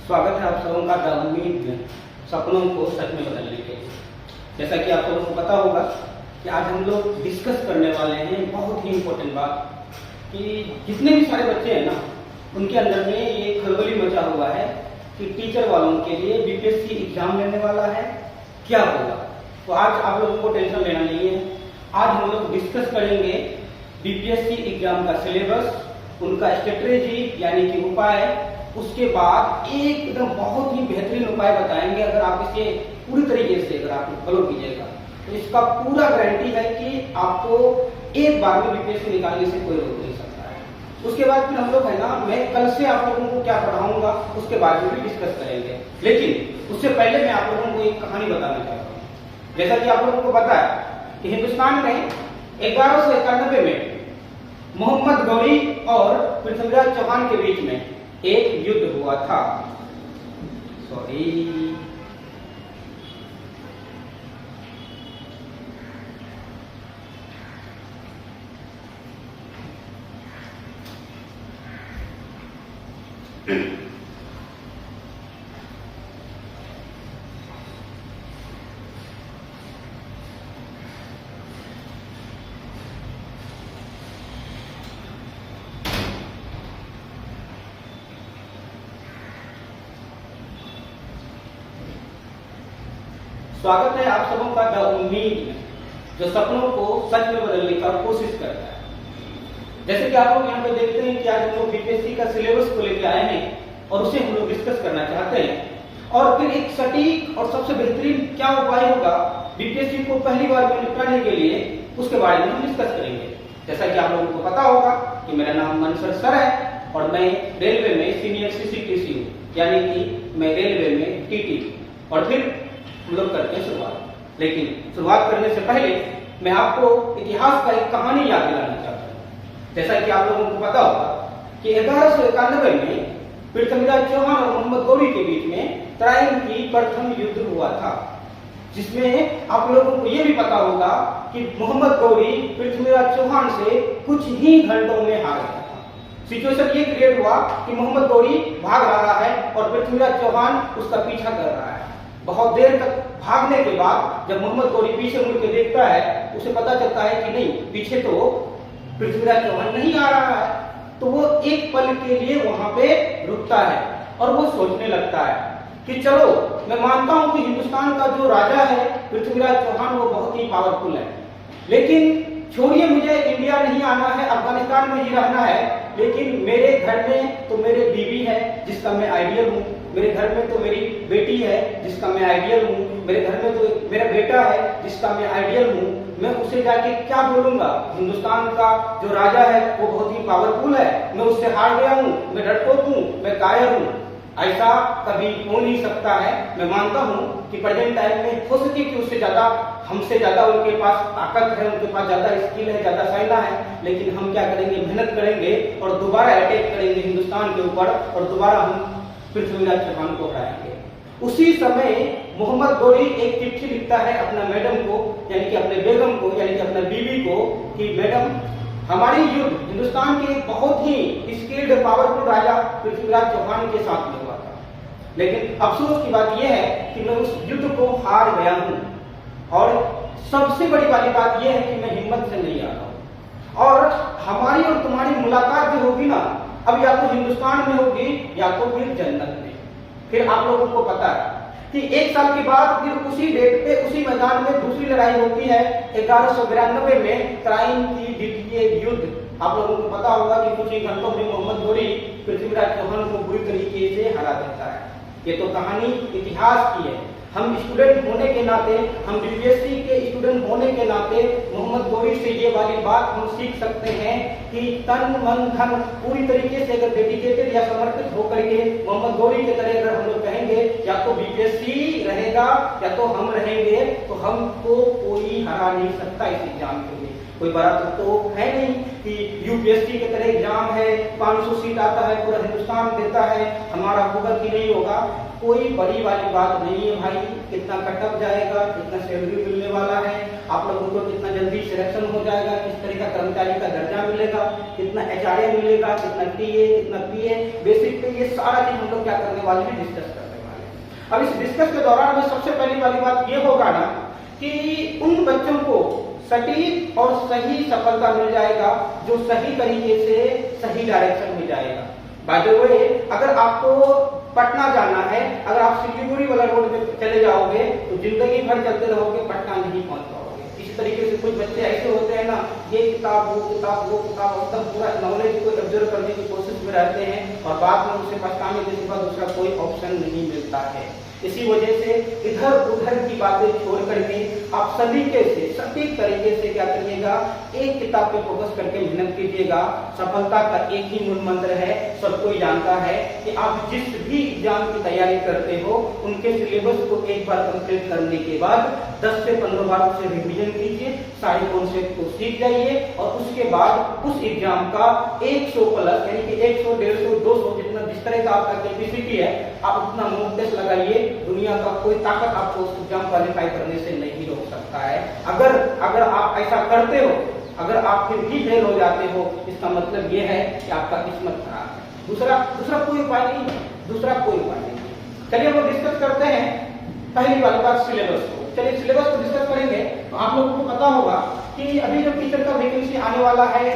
स्वागत है आप सबों का द उम्मीद में सपनों को सच में बदलने के लिए। जैसा कि आप लोगों को पता होगा कि आज हम लोग डिस्कस करने वाले हैं बहुत ही इम्पोर्टेंट बात कि जितने भी सारे बच्चे हैं ना, उनके अंदर में ये खलबली मचा हुआ है कि टीचर वालों के लिए बीपीएससी एग्जाम लेने वाला है, क्या होगा। तो आज आप लोगों को टेंशन लेना नहीं है। आज हम लोग डिस्कस करेंगे बीपीएससी एग्जाम का सिलेबस, उनका स्ट्रेटेजी यानी कि उपाय, उसके बाद एकदम बहुत ही बेहतरीन उपाय बताएंगे। अगर आप इसे पूरी तरीके से अगर आप फॉलो कीजिएगा तो इसका पूरा गारंटी है कि आपको एक बार में बीपीएससी निकालने से कोई रोक नहीं सकता है। उसके बाद फिर हम लोग है ना, मैं कल से आप लोगों को क्या पढ़ाऊंगा उसके बारे में भी डिस्कस करेंगे। लेकिन उससे पहले मैं आप लोगों को एक कहानी बताना चाहता हूँ। जैसा कि आप लोगों को पता है कि हिंदुस्तान में 1191 में मोहम्मद गौरी और पृथ्वीराज चौहान के बीच में एक युद्ध हुआ था। सॉरी, स्वागत है आप सबों का द उम्मीद में, जो सपनों को सच में बदलने का कोशिश करता है। जैसे कि आप लोग यहाँ पे देखते हैं कि आज हम लोग बीपीएससी का सिलेबस को लेकर आए हैं और उसे हम लोग डिस्कस करना चाहते हैं। और फिर एक सटीक और सबसे बेहतरीन क्या उपाय होगा बीपीएससी को पहली बार में निपटाने के लिए, उसके बारे में हम डिस्कस करेंगे। जैसा कि आप लोगों को पता होगा कि मेरा नाम मनसर सर है और मैं रेलवे में सीनियर सीसीटीसी हूँ, यानी कि मैं रेलवे में टीटी। और फिर हम लोग करते हैं शुरुआत। लेकिन शुरुआत करने से पहले मैं आपको इतिहास का एक कहानी याद दिलाना चाहता हूँ। जैसा कि आप लोगों को पता होगा कि 1191 में पृथ्वीराज चौहान और मोहम्मद गौरी के बीच में तराइन की प्रथम युद्ध हुआ था, जिसमें आप लोगों को यह भी पता होगा कि मोहम्मद गौरी पृथ्वीराज चौहान से कुछ ही घंटों में हार गया था। सिचुएशन ये क्रिएट हुआ कि मोहम्मद गौरी भाग रहा है और पृथ्वीराज चौहान उसका पीछा कर रहा है। बहुत देर तक भागने के बाद जब मोहम्मद गौरी पीछे मुड़ के देखता है, उसे पता चलता है कि नहीं, पीछे तो पृथ्वीराज चौहान नहीं आ रहा है। तो वो एक पल के लिए वहां पे रुकता है और वो सोचने लगता है कि चलो, मैं मानता हूं कि हिंदुस्तान का जो राजा है पृथ्वीराज चौहान, वो बहुत ही पावरफुल है, लेकिन छोड़िए, मुझे इंडिया नहीं आना है, अफगानिस्तान में ही रहना है। लेकिन मेरे घर में तो मेरे बीवी है जिसका मैं आइडियल हूँ, मेरे घर में तो मेरी बेटी है जिसका मैं आइडियल हूँ, मेरे घर में तो मेरा बेटा है जिसका मैं आइडियल हूँ। मैं उसे जाके क्या बोलूंगा? हिंदुस्तान का जो राजा है वो बहुत ही पावरफुल है, मैं उससे हार गया हूँ, मैं डरपोक हूँ, मैं कायर हूँ। ऐसा कभी हो नहीं सकता है। मैं मानता हूँ कि प्रेजेंट टाइम में हो सके कि उससे ज्यादा, हमसे ज्यादा उनके पास ताकत है, उनके पास ज्यादा स्किल है, ज्यादा सेना है। लेकिन हम क्या करेंगे? मेहनत करेंगे और दोबारा अटैक करेंगे हिंदुस्तान के ऊपर और दोबारा हम पृथ्वीराज चौहान को हराएंगे। उसी समय मोहम्मद गौरी एक चिट्ठी लिखता है अपना मैडम को, यानी कि अपने बेगम को, यानी कि अपने बीवी को, कि मैडम, हमारी युद्ध हिंदुस्तान के बहुत ही स्किल्ड पावरफुल राजा पृथ्वीराज चौहान के साथ में हुआ था, लेकिन अफसोस की बात यह है कि मैं उस युद्ध को हार गया हूं। और सबसे बड़ी वाली बात यह है कि मैं हिम्मत से नहीं आ रहा हूं। और हमारी और तुम्हारी मुलाकात जो होगी ना, अब या तो हिंदुस्तान में होगी या तो फिर जन्नत में। फिर आप लोगों को पता है कि एक साल के बाद फिर उसी डेट पे उसी मैदान में दूसरी लड़ाई होती है 1192 में, तराइन की द्वितीय युद्ध। आप लोगों को पता होगा कि कुछ ही घंटों में मोहम्मद गौरी पृथ्वीराज चौहान को बुरी तरीके से हरा देता है। ये तो कहानी इतिहास की है। हम स्टूडेंट होने के नाते, हम बीपीएससी के स्टूडेंट होने के नाते मोहम्मद गौरी से ये वाली बात हम सीख सकते हैं कि तन मन धन पूरी तरीके से अगर डेडिकेटेड या समर्पित होकर के मोहम्मद गौरी के तरह अगर हम लोग कहेंगे या तो बीपीएससी रहेगा या तो हम रहेंगे, तो हमको कोई हरा नहीं सकता इस एग्जाम के लिए। कोई बड़ा तो है नहीं कि यूपीएससी के तरह एग्जाम है, 500 सीट आता है, पूरा हिंदुस्तान देता है, हमारा होगा कि नहीं होगा। कोई बड़ी वाली बात नहीं है भाई, कितना कटअप जाएगा, कितना सैलरी मिलने वाला है, आप लोगों को कितना जल्दी सिलेक्शन हो जाएगा, किस तरह का कर्मचारी का दर्जा मिलेगा, कितना एचआरए मिलेगा, कितना टीए, कितना पीए, बेसिक पे ये सारा चीज हम लोग क्या करने वाले हैं, डिस्कस करने वाले हैं। अब इस डिस्कस के दौरान में सबसे पहली वाली बात ये होगा ना कि उन बच्चों को सटीक और सही सफलता मिल जाएगा जो सही तरीके से सही डायरेक्शन में जाएगा। बाय द वे, अगर आपको पटना जाना है, अगर आप सिलीगुड़ी वाला रोड पे चले जाओगे तो जिंदगी भर चलते रहोगे, पटना नहीं पहुंच पाओगे। इसी तरीके से कुछ बच्चे ऐसे होते हैं ना, ये किताब वो किताब वो किताब, मतलब पूरा नॉलेज को ऑब्जर्व करने की कोशिश में रहते हैं और बाद में उसे पछताने के सिवा दूसरा कोई ऑप्शन नहीं मिलता है। इसी वजह से इधर उधर की बातें छोड़ करके आप सलीके से सटीक तरीके से क्या करिएगा, एक किताब पे फोकस करके मेहनत कीजिएगा। सफलता का एक ही मूल मंत्र है, सब कोई जानता है कि आप जिस भी एग्जाम की तैयारी करते हो उनके सिलेबस को एक बार कंप्लीट करने के बाद 10 से 15 बार उसे रिवीजन कीजिए, सारे कॉन्सेप्ट को सीख जाइए और उसके बाद उस एग्जाम का 100 प्लस यानी कि 100, 150, 200 जितना जिस तरह का आपका कैपेसिटी है आप उतना मॉक टेस्ट लगाइए। दुनिया का कोई ताकत आपको उस एग्जाम क्वालिफाई करने से नहीं रोक सकता है। अगर आप ऐसा करते हो, अगर आप फिर भी फेल हो जाते हो, इसका मतलब ये है कि आपका किस्मत खराब है। दूसरा कोई उपाय नहीं है, दूसरा कोई उपाय नहीं। चलिए हम डिस्कस करते हैं पहली वाली बात, सिलेबस को। चलिए सिलेबस को डिस्कस करेंगे तो आप लोगों को पता होगा कि अभी जो टीचर का वैकेंसी आने वाला है,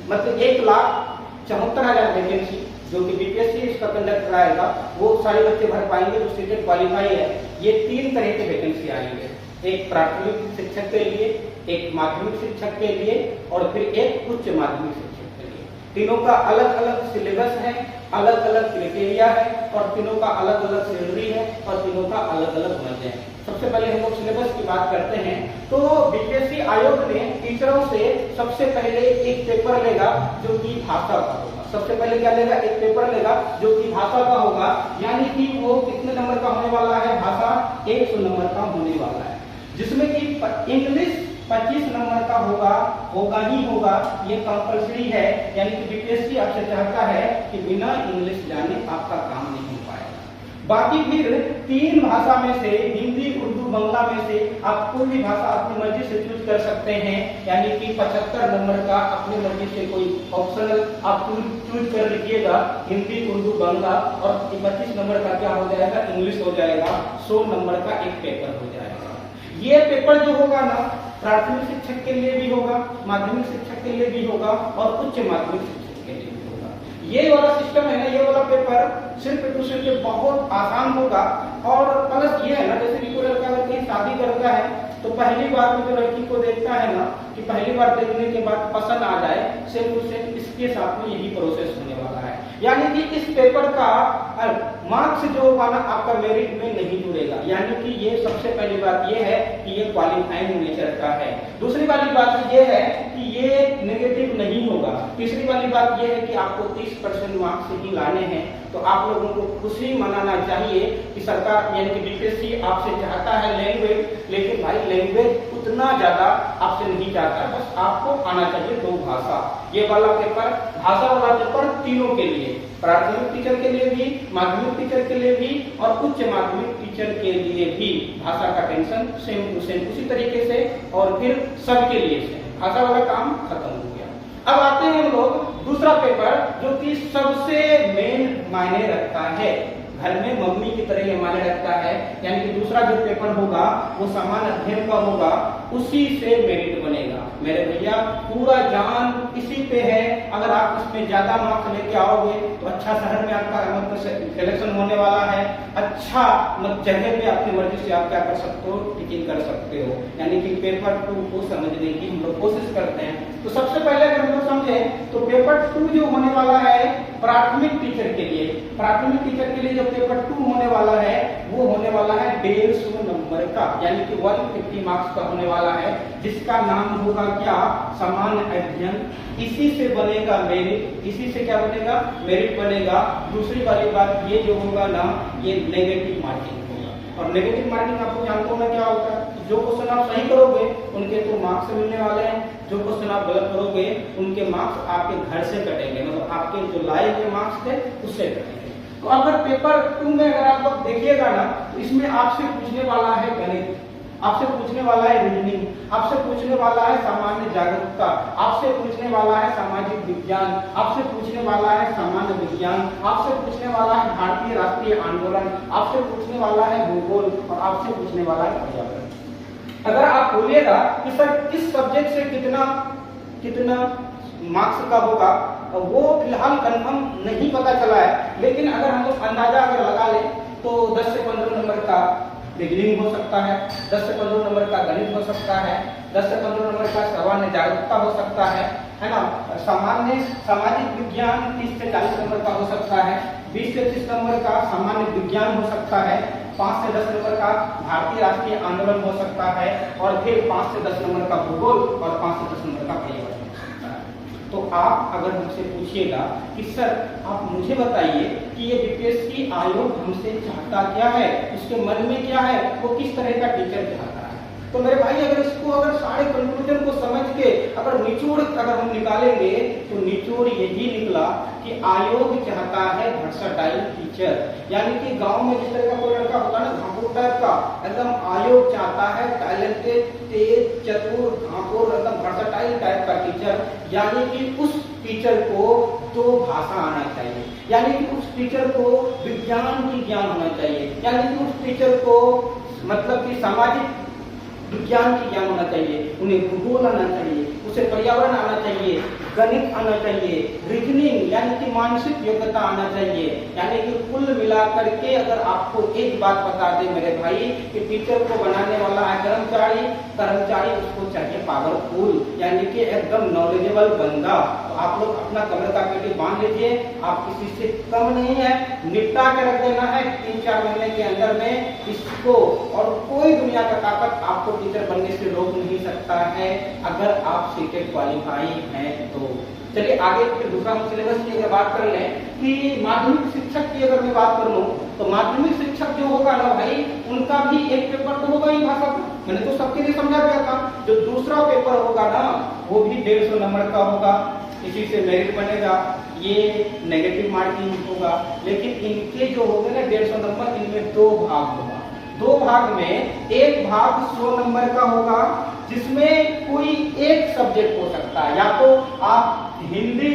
मतलब 1,74,000 वैकेंसी जो कि बीपीएससी इसका कंडक्ट कराएगा, वो सारे बच्चे भर पाएंगे जो सीटेट क्वालिफाई है। ये 3 तरह के वैकेंसी आएंगे, एक प्राथमिक शिक्षक के लिए, एक माध्यमिक शिक्षक के लिए और फिर एक उच्च माध्यमिक शिक्षक के लिए। तीनों का अलग अलग सिलेबस है, अलग अलग क्राइटेरिया है और तीनों का अलग अलग सैलरी है और तीनों का अलग अलग मजे हैं। सबसे पहले हम लोग सिलेबस की बात करते हैं तो बीपीएससी आयोग ने टीचरों से सबसे पहले एक पेपर लेगा जो कि भाषा का होगा। सबसे पहले क्या लेगा, एक पेपर लेगा जो कि भाषा का होगा, यानी कि वो कितने नंबर का होने वाला है, भाषा 100 नंबर का होने वाला है, जिसमें कि इंग्लिश 25 नंबर का होगा ही होगा, ये कंपलसरी है। यानी कि बीपीएससी आपसे चाहता है कि बिना इंग्लिश जाने आपका काम नहीं हो पाएगा। बाकी फिर 3 भाषा में से, हिंदी, उर्दू, बांग्ला में से आप कोई भी भाषा अपनी मर्जी से चूज कर सकते हैं, यानी कि 75 नंबर का अपनी मर्जी से कोई ऑप्शनल आप चूज कर लीजिएगा, हिंदी, उर्दू, बांग्ला, और 25 नंबर का क्या हो जाएगा, इंग्लिश हो जाएगा। 100 नंबर का एक पेपर हो जाएगा। ये पेपर जो होगा ना, प्राथमिक शिक्षक के लिए भी होगा, माध्यमिक शिक्षक के लिए भी होगा और उच्च माध्यमिक शिक्षक के लिए भी होगा। ये वाला सिस्टम है ना, ये वाला पेपर सिर्फ टू सिर्फ बहुत आसान होगा। और प्लस ये है ना, जैसे कि कोई लड़का अगर कहीं शादी करता है तो पहली बार में जो लड़की को देखता है ना, कि पहली बार देखने के बाद पसंद आ जाए, सिर्फ टू सिर्फ इसके साथ में यही प्रोसेस होने वाला है। यानी कि इस पेपर का मार्क्स जो होगा ना आपका मेरिट में नहीं जुड़ेगा। यानी कि ये सबसे पहली बात ये है कि ये क्वालिफाइंग नेचर का है। दूसरी वाली बात ये है कि ये नेगेटिव नहीं होगा। तीसरी वाली बात ये है कि आपको 30% मार्क्स ही लाने हैं। तो आप लोगों को खुशी मनाना चाहिए कि सरकार यानी कि बीपीएससी आपसे चाहता है लैंग्वेज, लेकिन भाई लैंग्वेज उतना ज्यादा आपसे नहीं चाहता, बस आपको आना चाहिए 2 भाषा। ये वाला पेपर, भाषा वाला पेपर तीनों के लिए, प्राथमिक टीचर के लिए भी, माध्यमिक टीचर के लिए भी और उच्च माध्यमिक टीचर के लिए भी भाषा का टेंशन सेम टू सेम उसी तरीके से और फिर सबके लिए से भाषा वाला काम खत्म हो गया। अब आते हैं हम लोग दूसरा पेपर जो कि सबसे मेन मायने रखता है, घर में मम्मी की तरह ये मायने रखता है। यानी कि दूसरा जो पेपर होगा वो सामान्य अध्ययन का होगा, उसी से मेरिट बनेगा। मेरे भैया पूरा जान इसी पे है। अगर आप इसमें ज्यादा मार्क्स लेके आओगे तो अच्छा शहर में आपका सिलेक्शन होने वाला है, अच्छा जगह पे अपनी मर्जी से आप क्या कर सकते हो, टीचिंग कर सकते हो। यानी कि पेपर 2 को समझने की हम लोग कोशिश करते हैं। तो सबसे पहले अगर हम लोग समझे तो पेपर 2 जो होने वाला है प्राथमिक टीचर के लिए, प्राथमिक टीचर के लिए जो पेपर 2 होने वाला है वो होने वाला है 150 नंबर का, यानी कि 150 मार्क्स का होने वाला है, जिसका नाम होगा क्या, सामान्य अध्ययन। इसी से बनेगा मेरिट, इसी से क्या बनेगा, मेरिट बनेगा। दूसरी वाली बात ये जो होगा ना, ये नेगेटिव मार्किंग होगा। और नेगेटिव मार्किंग आपको जानते हो ना क्या होता है, जो क्वेश्चन आप सही करोगे उनके तो मार्क्स मिलने वाले हैं, जो क्वेश्चन आप गलत करोगे उनके मार्क्स आपके घर से कटेंगे, मतलब आपके जो लाए हुए मार्क्स थे उससे कटेंगे। तो अगर पेपर 2 में अगर आप लोग देखिएगा ना, तो इसमें आपसे पूछने वाला है गणित, आपसे पूछने वाला है रीजनिंग, आपसे पूछने वाला है सामान्य जागरूकता, आपसे पूछने वाला है सामाजिक विज्ञान, आपसे पूछने वाला है सामान्य विज्ञान, आपसे पूछने वाला है भारतीय राष्ट्रीय आंदोलन, आपसे पूछने वाला है भूगोल और आपसे पूछने वाला है पर्यावरण। अगर आप बोलिएगा कि सर किस सब्जेक्ट से कितना मार्क्स का होगा, वो फिलहाल कंफर्म नहीं पता चला है, लेकिन अगर हम लोग अंदाजा अगर लगा लें तो 10 से 15 नंबर का रीजनिंग हो सकता है, 10 से 15 नंबर का गणित हो सकता है, 10 से 15 नंबर का सामान्य जागरूकता हो सकता है ना, सामान्य सामाजिक विज्ञान 30 से 40 नंबर का हो सकता है, 20 से 30 नंबर का सामान्य विज्ञान हो सकता है, 5 से 10 नंबर का भारतीय राष्ट्रीय आंदोलन हो सकता है, और फिर 5 से 10 नंबर का भूगोल और 5 से 10 नंबर का पर्यावरण। तो आप अगर हमसे पूछिएगा कि सर आप मुझे बताइए कि ये बीपीएससी आयोग हमसे चाहता क्या है, उसके मन में क्या है, वो किस तरह का टीचर चाहता है, तो मेरे भाई अगर इसको अगर सारे कंक्लूजन को समझ के अगर निचोड़ अगर हम निकालेंगे तो निचोड़ यही निकला कि आयोग चाहता है वर्सेटाइल टीचर, यानी कि गांव में जिस तरह का कोई लड़का होता है ना घापुर टाइप का, एकदम आयोग चाहता है टैलेंटेड, तेज, चतुर, घापुर, एकदम वर्सेटाइल टाइप का टीचर, यानी कि उस टीचर को तो भाषा आना चाहिए, यानी कि उस टीचर को विज्ञान की ज्ञान होना चाहिए, यानी कि उस टीचर को मतलब कि सामाजिक विज्ञान की ज्ञान होना चाहिए, उन्हें भूगोल आना चाहिए, उसे पर्यावरण आना चाहिए, गणित आना चाहिए, रीजनिंग यानी कि मानसिक योग्यता आना चाहिए। यानी कि कुल मिलाकर के अगर आपको एक बात बता दे मेरे भाई कि टीचर को बनाने वाला है कर्मचारी उसको चाहिए पावरफुल, यानी कि एकदम नॉलेजेबल बंदा। तो आप लोग अपना कमर का पेटी बांध लीजिए, आप किसी से कम नहीं है, निपटा के रख देना है 3-4 महीने के अंदर में इसको, और कोई दुनिया का ताकत आपको टीचर बनने से रोक नहीं सकता है अगर आप सीटेट क्वालिफाई हैं तो। चलिए आगे फिर दूसरा सिलेबस की अगर बात कर लें कि माध्यमिक शिक्षक की अगर मैं बात कर लूं तो माध्यमिक शिक्षक जो होगा ना भाई उनका भी एक पेपर तो होगा ही भाषा का, मैंने तो सबके लिए समझा दिया था। जो दूसरा पेपर होगा ना वो भी 150 नंबर का होगा, इसी से मेरिट बनेगा, ये नेगेटिव मार्किंग होगा, लेकिन इनके जो होंगे ना 150 नंबर, इनमें 2 भाग होगा। 2 भाग में एक भाग 100 नंबर का होगा जिसमें कोई एक सब्जेक्ट हो सकता है, या तो आप हिंदी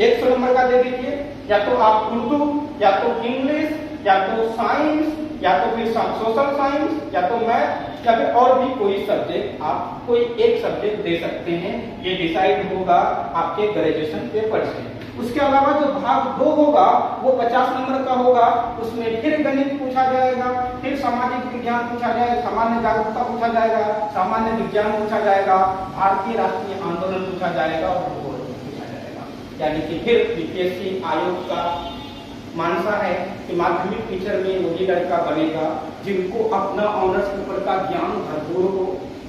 100 नंबर का दे दीजिए, या तो आप उर्दू, या तो इंग्लिश, या तो साइंस, या तो फिर सोशल साइंस, या तो मैथ, या फिर और भी कोई सब्जेक्ट आप कोई एक सब्जेक्ट दे सकते हैं। ये डिसाइड होगा आपके ग्रेजुएशन पेपर से। उसके अलावा जो भाग 2 होगा वो 50 नंबर का होगा, उसमें फिर गणित पूछा जाएगा, फिर सामाजिक विज्ञान पूछा जाएगा, सामान्य जागरूकता पूछा जाएगा, सामान्य विज्ञान पूछा जाएगा, भारतीय राष्ट्रीय आंदोलन पूछा जाएगा और भूगोल पूछा जाएगा। यानी कि फिर बीपीएससी आयोग का मानसा है कि माध्यमिक टीचर में वही लड़का बनेगा जिनको अपना ऑनर्स पेपर का ज्ञान भरपूर हो,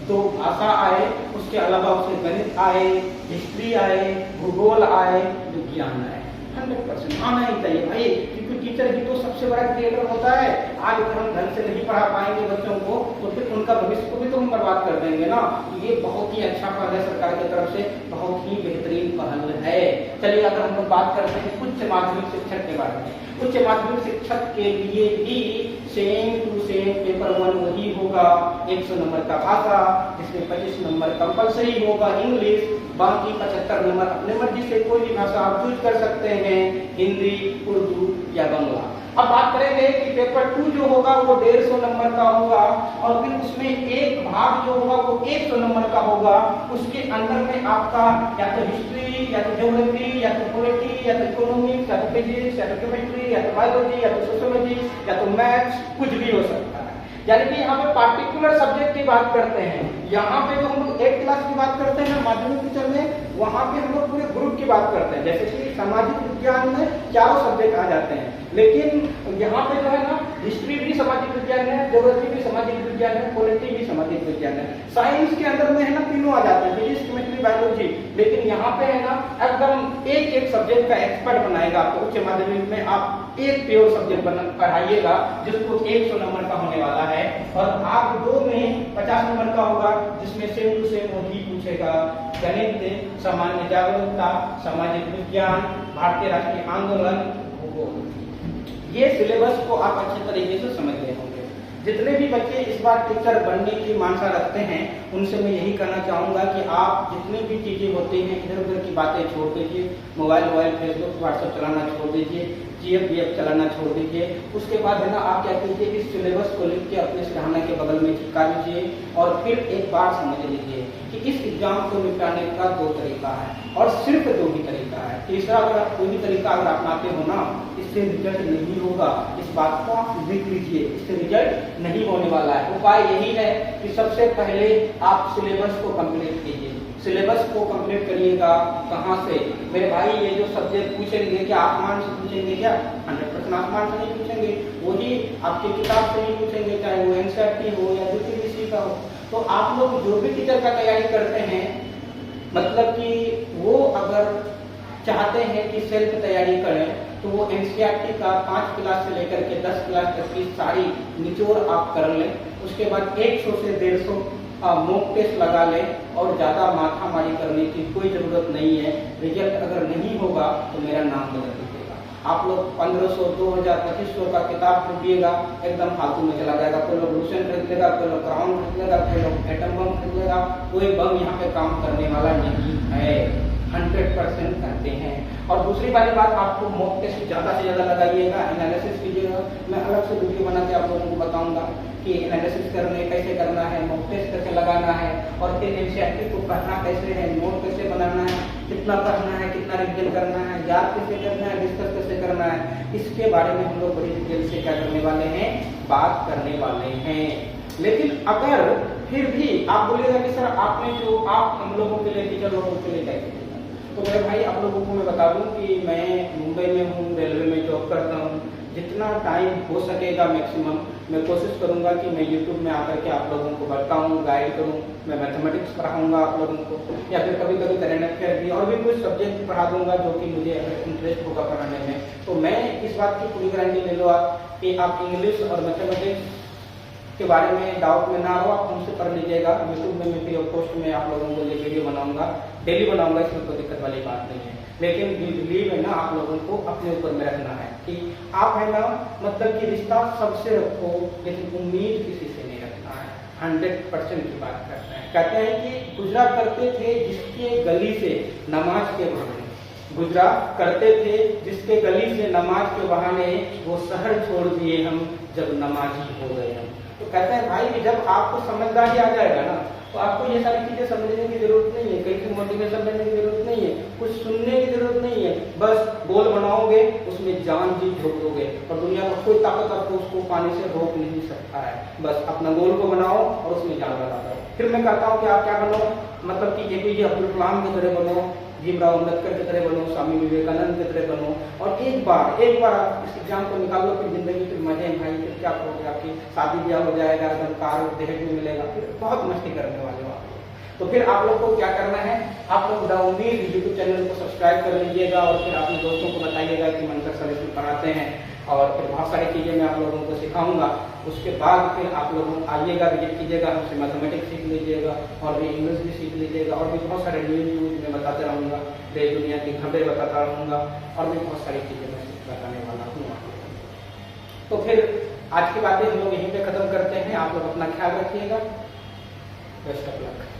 2 भाषा आए, उसके अलावा उसे गणित आए, हिस्ट्री आए, भूगोल आए, विज्ञान आए, 100% आना ही चाहिए भाई, क्योंकि टीचर ही तो सबसे बड़ा क्रिएटर होता है। आज अगर हम ढंग से नहीं पढ़ा पाएंगे बच्चों को तो फिर उनका भविष्य को भी तो हम बर्बाद कर देंगे ना। ये बहुत ही अच्छा पहल है सरकार की तरफ से, बहुत ही बेहतरीन पहल है। चलिए अगर हम लोग बात करते हैं उच्च माध्यमिक शिक्षक के बारे में, उच्च माध्यमिक शिक्षक के लिए भी सेम टू सेम पेपर 1 वही होगा, 100 नंबर का भाषा जिसमें 25 नंबर कंपलसरी होगा इंग्लिश, बाकी 75 नंबर अपने मर्जी से कोई भी भाषा आप चूज कर सकते हैं, हिंदी, उर्दू या बंगला। अब बात करेंगे कि पेपर 2 जो होगा वो 150 नंबर का होगा, और फिर उसमें एक भाग जो होगा वो 100 नंबर का होगा। उसके अंदर में आपका या तो हिस्ट्री, या तो ज्योग्राफी, या तो पॉलिटी, या तो इकोनॉमिक्स, या तो फिजिक्स, या तो केमिस्ट्री, या तो बायोलॉजी, या तो सोशियोलॉजी, या तो मैथ्स, कुछ भी हो सकता है। यानी कि यहाँ पे पार्टिकुलर सब्जेक्ट की बात करते हैं। यहाँ पे जो हम लोग 8 क्लास की बात करते हैं माध्यमिक टीचर में, वहाँ पे हम लोग पूरे ग्रुप की बात करते हैं। जैसे कि सामाजिक विज्ञान में चारों सब्जेक्ट आ जाते हैं, लेकिन यहाँ पे जो है ना हिस्ट्री भी सामाजिक विज्ञान है, ज्योग्राफी भी सामाजिक विज्ञान है, पॉलिटी भी सामाजिक विज्ञान है। साइंस के अंदर में है ना तीनों आ जाते हैं, फिजिक्स, केमिस्ट्री, बायोलॉजी। लेकिन यहाँ पे है ना एकदम एक एक सब्जेक्ट का एक्सपर्ट बनाएगा आपको। उच्च माध्यमिक में आप एक प्योर सब्जेक्ट पढ़ाइएगा जिसको 100 नंबर का होने वाला है, और आप 2 में 50 नंबर का होगा जिसमें सेम टू सेम वही पूछेगा। गणित, सामान्य जागरूकता, सामाजिक विज्ञान, भारतीय राष्ट्रीय आंदोलन, भूगोल। ये सिलेबस को आप अच्छे तरीके से समझ गए होंगे। जितने भी बच्चे इस बार टीचर बनने की मानसा रखते हैं उनसे मैं यही कहना चाहूंगा कि आप जितनी भी चीजें होती हैं इधर उधर की बातें छोड़ दीजिए। मोबाइल, फेसबुक, व्हाट्सएप चलाना छोड़ दीजिए, GF चलाना छोड़ दीजिए। उसके बाद है ना आप क्या कीजिए, इस सिलेबस को लिख के अपने सिरहाने के बगल में चिपका लीजिए और फिर एक बार समझ लीजिए कि इस एग्जाम को निपटाने का 2 तरीका है, और सिर्फ 2 ही तरीका है। तीसरा अगर आप कोई भी तरीका अगर अपनाते हो ना, इससे रिजल्ट नहीं होगा। इस बात को आप लिख लीजिए, इससे रिजल्ट नहीं होने वाला है। उपाय यही है कि सबसे पहले आप सिलेबस को कंप्लीट कीजिए। सिलेबस को कंप्लीट करिएगा कहाँ से मेरे भाई? ये जो सब्जेक्ट पूछेंगे क्या आसमान से पूछेंगे क्या? 100% आसमान से नहीं पूछेंगे, वही आपकी किताब से नहीं पूछेंगे, चाहे वो NCERT हो या UPSC का हो। तो आप लोग जो भी टीचर का तैयारी करते हैं, मतलब कि वो अगर चाहते हैं कि सेल्फ तैयारी करें तो वो NCERT का 5 क्लास से लेकर के 10 क्लास तक की सारी निचोड़ आप कर लें। उसके बाद 100 से 150 मॉक टेस्ट लगा लें, और ज़्यादा माथामारी करने की कोई ज़रूरत नहीं है। रिजल्ट अगर नहीं होगा तो मेरा नाम बदल दीजिएगा। आप लोग 1500, 2000, 2500 का किताब खरीदिएगा, एकदम फालतू में चला जाएगा। कोई लोग लूसेंट खरीद लेगा, कोई लोग क्राउन खरीद लेगा, कोई लोग एटम बम खरीद लेगा। कोई बम यहाँ पे काम करने वाला नहीं है, 100% करते हैं। और दूसरी वाली बात, आपको मॉक टेस्ट ज़्यादा से ज़्यादा लगाइएगा, एनालिसिस कीजिएगा। मैं अलग से वीडियो बना के आप लोगों को बताऊंगा कि एनालिसिस कैसे करना है, मॉक टेस्ट कैसे लगाना है, और फिर NCERT को पढ़ना कैसे है, नोट कैसे बनाना है, कितना पढ़ना है, कितना रिवीजन करना है, याद कैसे करना है, डिस्कस कैसे करना है, इसके बारे में हम लोग बड़ी डिटेल से क्या करने वाले हैं, बात करने वाले हैं। लेकिन अगर फिर भी आप बोलिएगा कि सर आपने जो आप हम लोगों के लिए, टीचर लोगों के लिए कैसे, तो मेरे भाई आप लोगों को मैं बता दूं कि मैं मुंबई में हूँ, रेलवे में जॉब करता हूँ। जितना टाइम हो सकेगा मैक्सिमम मैं कोशिश करूंगा कि मैं YouTube में आकर के आप लोगों को बताऊं, गाइड करूं। मैं मैथमेटिक्स पढ़ाऊंगा आप लोगों को, या फिर कभी कभी करंट अफेयर भी, और भी कुछ सब्जेक्ट पढ़ा दूंगा जो कि मुझे अगर इंटरेस्ट होगा पढ़ाने में। तो मैं इस बात की पूरी गारंटी ले लो आप कि आप इंग्लिश और मैथमेटिक्स के बारे में डाउट में ना हो, आप हमसे पढ़ लीजिएगा। यूट्यूब में मैं फ्री ऑफ कॉस्ट में आप लोगों को ये वीडियो बनाऊंगा, डेली बनाऊंगा, इसमें कोई दिक्कत वाली बात नहीं है। लेकिन बिलीव है ना, आप लोगों को अपने ऊपर में रखना है कि आप है ना, मतलब कि रिश्ता सबसे रखो, लेकिन उम्मीद किसी से नहीं रखना है। 100% की बात करते हैं। कहते हैं कि गुजरा करते थे जिसके गली से नमाज के बहाने, गुजरा करते थे जिसके गली से नमाज के बहाने, वो शहर छोड़ दिए हम जब नमाजी हो गए हम। तो कहते हैं भाई कि जब आपको समझदारी आ जाएगा ना, तो आपको ये सारी चीजें समझने की जरूरत नहीं है, कहीं से मोटिवेशन लेने की जरूरत नहीं है, कुछ सुनने की जरूरत नहीं है। बस गोल बनाओगे, उसमें जान जी झोंक दोगे, और दुनिया में कोई ताकत आपको उसको पानी से रोक नहीं सकता है। बस अपना गोल को बनाओ और उसमें जान लगा दो। फिर मैं कहता हूँ कि आप क्या बनो, मतलब कि APJ अब्दुल कलाम की तरह बनो, भीमराव अम्बेडकर की तरह बनो, स्वामी विवेकानंद की तरह बनो, और एक बार आप इस एग्जाम को निकालो, फिर जिंदगी फिर मजे हैं भाई। फिर क्या करोगे, आपकी शादी ब्याह हो जाएगा, एकदम कार दहेज में मिलेगा, फिर बहुत मस्ती करने वाले हो आप। तो फिर आप लोग को क्या करना है, आप लोग द उम्मीद यूट्यूब चैनल को सब्सक्राइब कर लीजिएगा, और फिर अपने दोस्तों को बताइएगा कि मनकर सर इसमें पढ़ाते हैं, और फिर बहुत सारी चीज़ें मैं आप लोगों को सिखाऊंगा। उसके बाद फिर आप लोग आइएगा, विजिट कीजिएगा, हमसे मैथमेटिक्स सीख लीजिएगा, और भी इंग्लिश भी सीख लीजिएगा, और भी बहुत सारे न्यूज़ मैं बताते रहूँगा, देश दुनिया की खबरें बताता रहूँगा, और भी बहुत सारी चीज़ें मैं बताने वाला हूँ। तो फिर आज की बातें हम लोग यहीं पे ख़त्म करते हैं। आप लोग अपना ख्याल रखिएगा। Best of luck.